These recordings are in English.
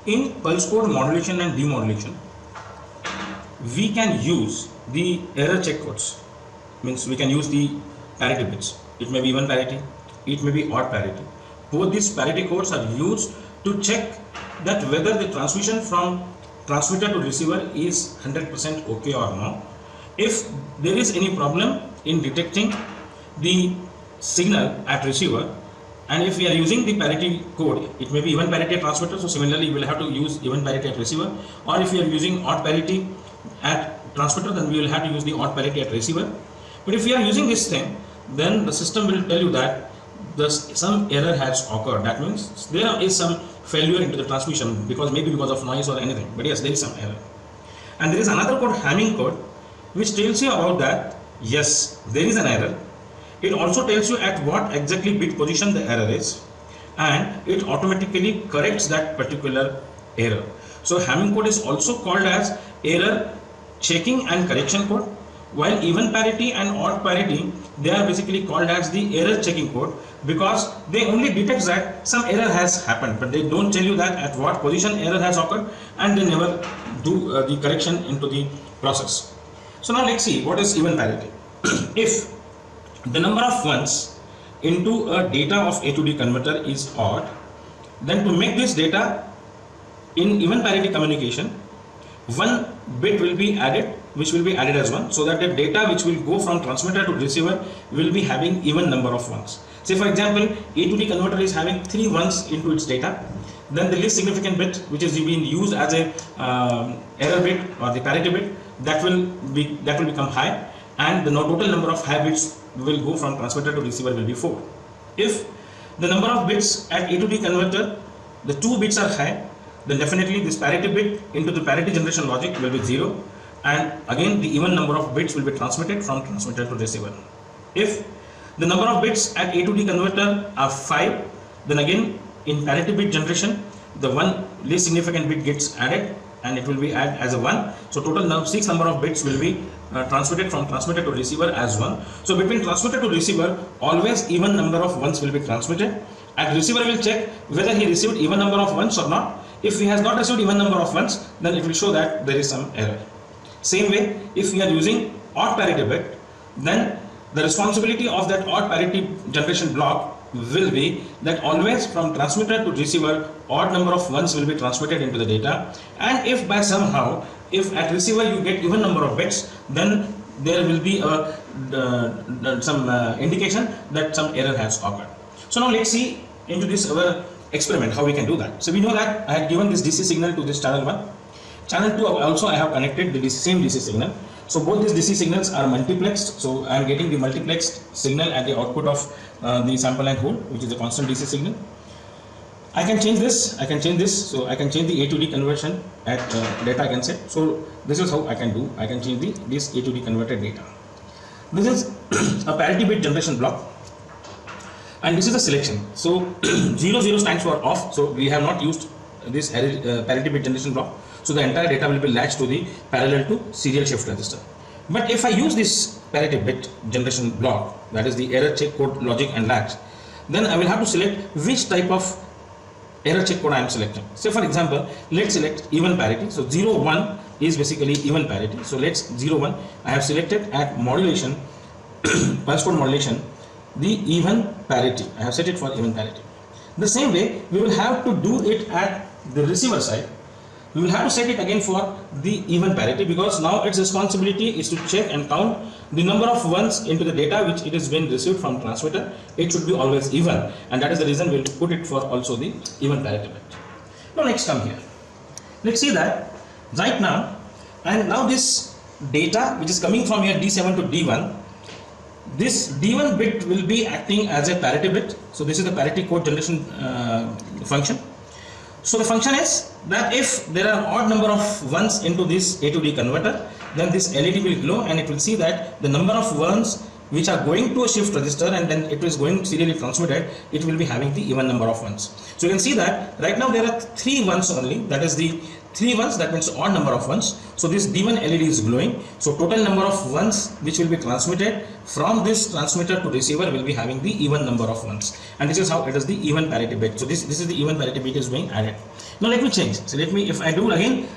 In pulse code modulation and demodulation, we can use the error check codes. Means we can use the parity bits. It may be even parity, it may be odd parity. Both these parity codes are used to check that whether the transmission from transmitter to receiver is 100% okay or no. If there is any problem in detecting the signal at receiver, and if we are using the parity code, it may be even parity at transmitter, so similarly we will have to use even parity at receiver, or if we are using odd parity at transmitter, then we will have to use the odd parity at receiver. But if we are using this thing, then the system will tell you that some error has occurred. That means there is some failure into the transmission, maybe because of noise or anything, but yes, there is some error. And there is another code, Hamming code, which tells you about that yes, there is an error. It also tells you at what exactly bit position the error is, and it automatically corrects that particular error. So Hamming code is also called as error checking and correction code, while even parity and odd parity, they are basically called as the error checking code, because they only detect that some error has happened, but they don't tell you that at what position error has occurred, and they never do the correction into the process. So now let's see what is even parity. If the number of ones into a data of A to D converter is odd, then to make this data in even parity communication, one bit will be added, which will be added as 1, so that the data which will go from transmitter to receiver will be having even number of ones. Say for example, A to D converter is having 3 ones into its data, then the least significant bit, which is being used as a error bit or the parity bit, that will become high, and the total number of high bits will go from transmitter to receiver will be 4. If the number of bits at A to D converter, the 2 bits are high, then definitely this parity bit into the parity generation logic will be 0, and again the even number of bits will be transmitted from transmitter to receiver. If the number of bits at A to D converter are 5, then again in parity bit generation, the one least significant bit gets added and it will be added as a 1. So total 6 number of bits will be transmitted from transmitter to receiver as 1. So between transmitter to receiver, always even number of ones will be transmitted, and receiver will check whether he received even number of ones or not. If he has not received even number of ones, then it will show that there is some error. Same way, if we are using odd parity bit, then the responsibility of that odd parity generation block will be that always from transmitter to receiver, odd number of ones will be transmitted into the data, and if by somehow, if at receiver you get even number of bits, then there will be some indication that some error has occurred. So now let's see into this our experiment how we can do that. So we know that I had given this DC signal to this channel 1. Channel 2 also I have connected the same DC signal. So both these DC signals are multiplexed. So I am getting the multiplexed signal at the output of the sample and hold, which is a constant DC signal. I can change this, so I can change the A to D conversion at data I can set. So this is how I can do. I can change this A to D converted data. This is a parity bit generation block, and this is a selection. So 0 0 stands for off, so we have not used this parity bit generation block, so the entire data will be latched to the parallel to serial shift register. But if I use this parity bit generation block, that is the error check code logic and latch, then I will have to select which type of error check code I am selecting. Say for example, let's select even parity. So 0 1 is basically even parity. So let's 0 1 I have selected at modulation pulse code modulation the even parity. I have set it for even parity. The same way we will have to do it at the receiver side. We will have to set it again for the even parity, because now its responsibility is to check and count the number of ones into the data which it has been received from transmitter. It should be always even, and that is the reason we will put it for also the even parity bit. Now next come here. Let's see that right now, and now this data which is coming from here D7 to D1, this D1 bit will be acting as a parity bit. So this is the parity code generation function. So the function is that if there are odd number of ones into this A to D converter, then this LED will glow and it will see that the number of ones which are going to a shift register and then it is going serially transmitted, it will be having the even number of ones. So you can see that right now there are 3 ones only, that is the 3 ones, that means odd number of ones. So this D1 LED is glowing. So total number of ones which will be transmitted from this transmitter to receiver will be having the even number of ones, and this is how it is the even parity bit. So this is the even parity bit is being added. Now let me change. So let me, if I do again,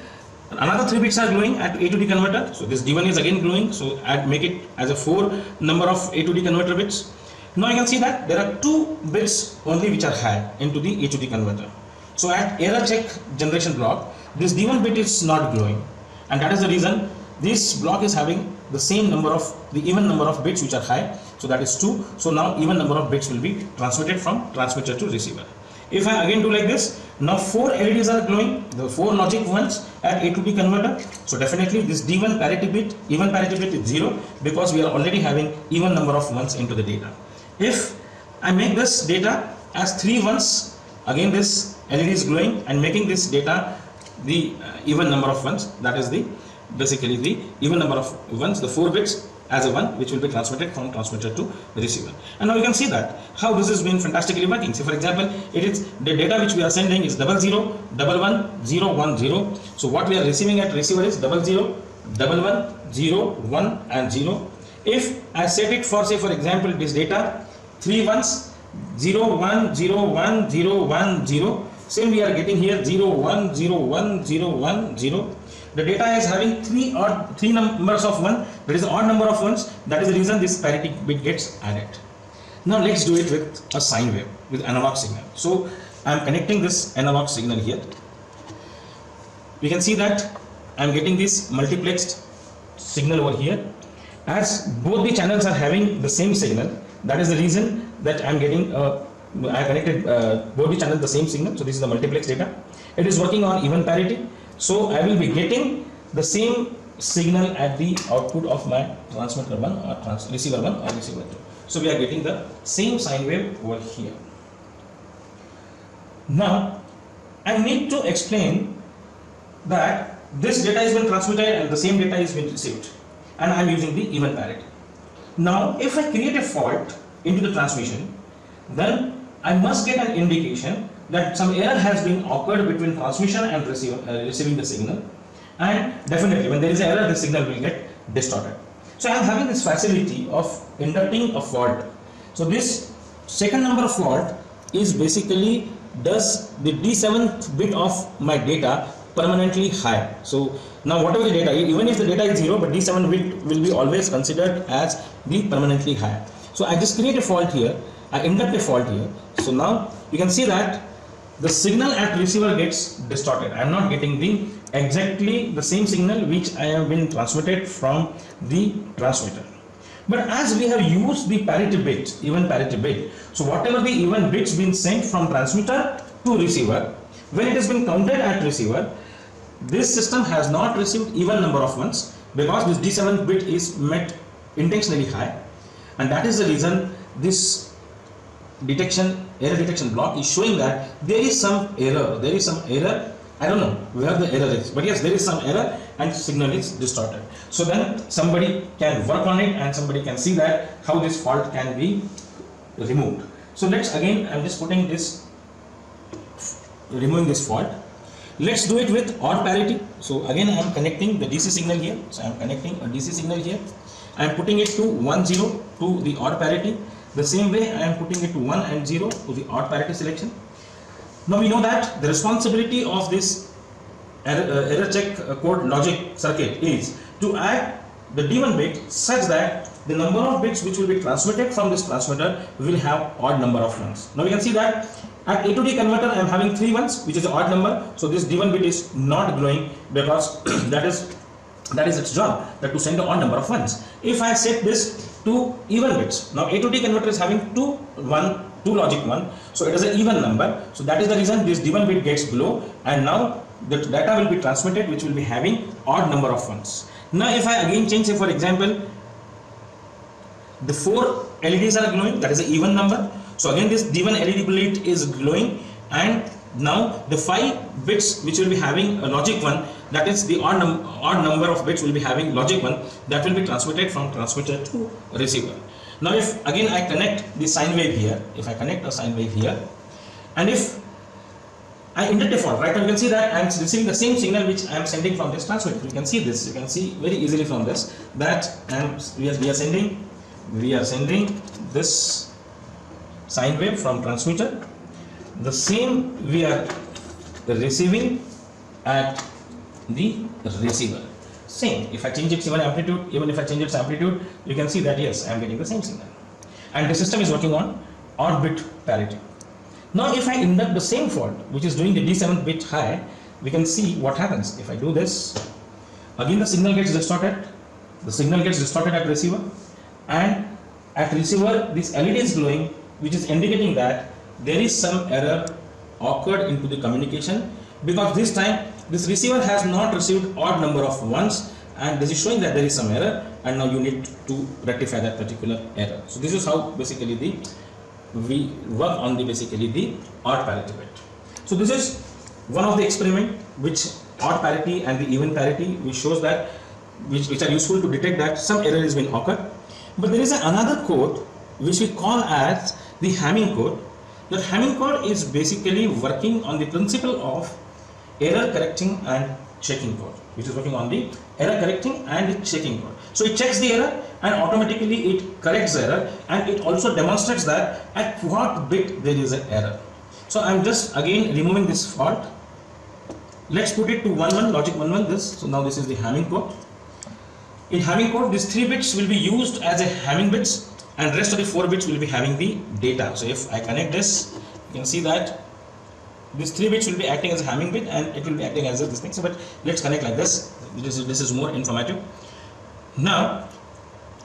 another 3 bits are glowing at A to D converter. So this D1 is again glowing. So add, make it as a 4 number of A to D converter bits. Now you can see that there are 2 bits only which are high into the A to D converter. So at error check generation block, this D1 bit is not glowing, and that is the reason this block is having the same number of, the even number of bits which are high. So that is 2. So now even number of bits will be transmitted from transmitter to receiver. If I again do like this, now 4 LEDs are glowing, the 4 logic ones at A to D converter. So definitely this D1 parity bit, even parity bit is 0, because we are already having even number of ones into the data. If I make this data as 3 ones, again this LED is glowing and making this data the even number of ones, that is the basically the even number of ones, the 4 bits as a 1 which will be transmitted from transmitter to receiver. And now you can see that how this has been fantastically working. So for example, it is the data which we are sending is 00, 11, 0, 1, 0. So what we are receiving at receiver is 00, 11, 0, 1 and 0. If I set it for, say for example, this data 3 ones, 0, 1, 0, 1, 0, 1, 0. Same we are getting here 0, 1, 0, 1, 0, 1, 0. The data is having 3 numbers of 1, that is the odd number of ones. That is the reason this parity bit gets added. Now let's do it with a sine wave, with analog signal. So I am connecting this analog signal here. We can see that I am getting this multiplexed signal over here. As both the channels are having the same signal, that is the reason that I am getting I connected both the channels the same signal. So this is the multiplex data. It is working on even parity. So I will be getting the same signal at the output of my transmitter 1 or receiver 1 or receiver 2. So we are getting the same sine wave over here. Now I need to explain that this data is being transmitted and the same data is being received, and I am using the even parity. Now if I create a fault into the transmission, then I must get an indication that some error has been occurred between transmission and receiving the signal, and definitely when there is an error, the signal will get distorted. So I am having this facility of inducting a fault. So this second number fault is basically does the D7th bit of my data permanently high. So now whatever the data, even if the data is 0, but D7 bit will be always considered as the permanently high. So I just create a fault here, I induct a fault here. So now you can see that the signal at receiver gets distorted. I am not getting the exactly the same signal which I have been transmitted from the transmitter. But as we have used the parity bit, even parity bit, so whatever the even bits been sent from transmitter to receiver, when it has been counted at receiver, this system has not received even number of ones, because this D7 bit is met intentionally high, and that is the reason this error detection block is showing that there is some error. I don't know where the error is, but yes, there is some error and signal is distorted. So then somebody can work on it and somebody can see that how this fault can be removed. So let's again, I'm just putting this, removing this fault. Let's do it with odd parity. So again, I am connecting the DC signal here. So I am connecting a DC signal here. I am putting it to 1, 0 to the odd parity. The same way I am putting it to 1 and 0 to the odd parity selection. Now we know that the responsibility of this error check code logic circuit is to add the D1 bit such that the number of bits which will be transmitted from this transmitter will have odd number of ones. Now we can see that at A to D converter I am having 3 ones, which is an odd number. So this D1 bit is not glowing because that is its job, that to send the odd number of ones. If I set this to even bits, now A to D converter is having two logic 1, so it is an even number. So that is the reason this D1 bit gets glow, and now the data will be transmitted which will be having odd number of ones. Now if I again change, say for example, the 4 LEDs are glowing, that is an even number. So again this D1 LED bit is glowing, and now the 5 bits which will be having a logic 1, that is the odd number of bits will be having logic 1, that will be transmitted from transmitter to receiver. Now if again I connect the sine wave here, if I connect a sine wave here, and if I induct a fault. Right now you can see that I am receiving the same signal which I am sending from this transmitter. You can see this. You can see very easily from this that we are sending this sine wave from transmitter. The same we are receiving at the receiver. Same. If I change its amplitude, even if I change its amplitude, you can see that yes, I am getting the same signal. And the system is working on odd bit parity. Now if I induct the same fault which is doing the D7th bit high, we can see what happens. If I do this, again the signal gets distorted. The signal gets distorted at receiver, and at receiver this LED is glowing, which is indicating that there is some error occurred into the communication, because this time this receiver has not received odd number of ones, and this is showing that there is some error, and now you need to rectify that particular error. So this is how basically we work on the odd parity bit. So this is one of the experiment which odd parity and the even parity, which shows that which are useful to detect that some error is been occurred. But there is another code which we call as the Hamming code. That Hamming code is basically working on the principle of error correcting and checking code, which is working on the error correcting and the checking code. So it checks the error and automatically it corrects the error, and it also demonstrates that at what bit there is an error. So I'm just again removing this fault. Let's put it to 1-1, logic 1-1 this. So now this is the Hamming code. In Hamming code, these 3 bits will be used as a Hamming bits, and rest of the 4 bits will be having the data. So if I connect this, you can see that these 3 bits will be acting as a Hamming bit, and it will be acting as this thing. So but let's connect like this. This is more informative. Now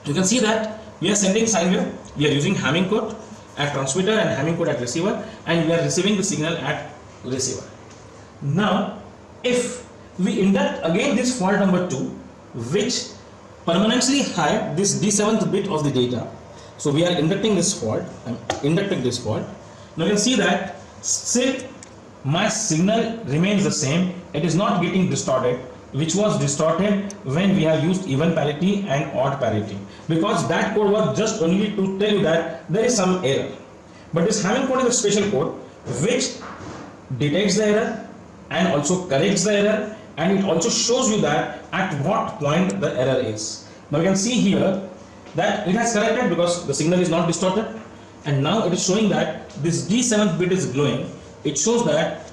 you can see that we are sending sine wave. We are using Hamming code at transmitter and Hamming code at receiver, and we are receiving the signal at receiver. Now if we induct again this fault number 2, which permanently hide this D7th bit of the data. So we are inducting this fault. I'm inducting this fault. Now you can see that still my signal remains the same. It is not getting distorted, which was distorted when we have used even parity and odd parity, because that code was just only to tell you that there is some error. But this Hamming code is a special code which detects the error and also corrects the error, and it also shows you that at what point the error is. Now you can see here that it has corrected because the signal is not distorted, and now it is showing that this D7th bit is glowing. It shows that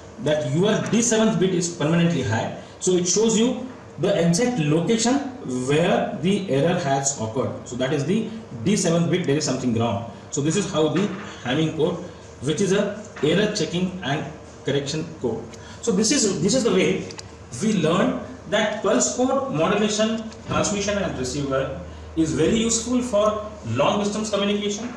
your D7th bit is permanently high. So it shows you the exact location where the error has occurred. So that is the D7th bit, there is something wrong. So this is how the Hamming code, which is a error checking and correction code. So this is the way we learn that pulse code modulation, transmission and receiver is very useful for long distance communication.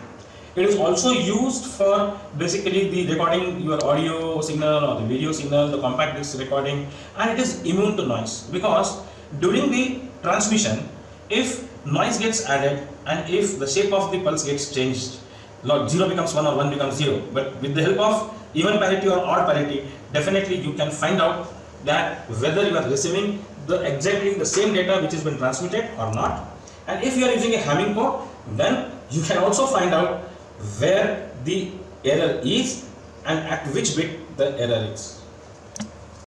It is also used for basically the recording your audio signal or the video signal, the compact disc recording, and it is immune to noise, because during the transmission, if noise gets added and if the shape of the pulse gets changed, like 0 becomes 1 or 1 becomes 0, but with the help of even parity or odd parity, definitely you can find out that whether you are receiving exactly the same data which has been transmitted or not. And if you are using a Hamming code, then you can also find out where the error is and at which bit the error is.